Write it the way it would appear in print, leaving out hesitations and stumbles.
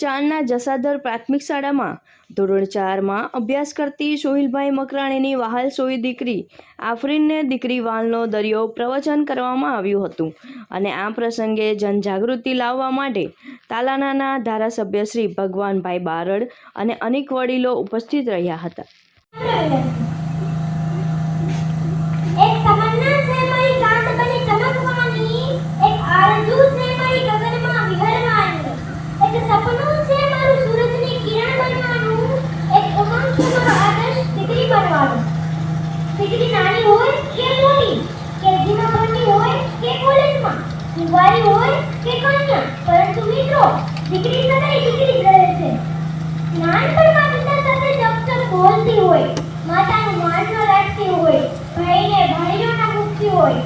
ચાણના જસાદર પ્રાથમિક શાળામાં ધોરણ 4માં અભ્યાસ કરતી સોહિલભાઈ મકરાણીની વહાલ સોઈ દીકરી આફરીનને દીકરી વાલનો દરિયો પ્રવચન કરવામાં આવ્યું હતું અને આ પ્રસંગે જનજાગૃતિ લાવવા માટે તાલાલાના ધારાસભ્ય શ્રી ભગવાનભાઈ બારડ અને અનેક વડીલો ઉપસ્થિત રહ્યા હતા. एक तमन्ना से मई चांद बनी चमकवानी, एक आरज़ू से मई गगन में विहरवानी, एक सपनों से मारू सूरजनी किरण बनवानु, एक उमंग से मारो आदर्श દીકરી બનવાનું. દીકરી નાની હોય કે મોટી, કેજીમાં ભણતી હોય કે કોલેજમાં, કુંવારી હોય કે કન્યા, પરંતુ મિત્રો દીકરી સદાય દીકરી જ રહે છે. નાનપણમાં પિતા સાથે ચકચક બોલતી હોય, માતાનું માન ન રાખતી હોય, ભાઈને ભાઈઓના મૂકતી હોય,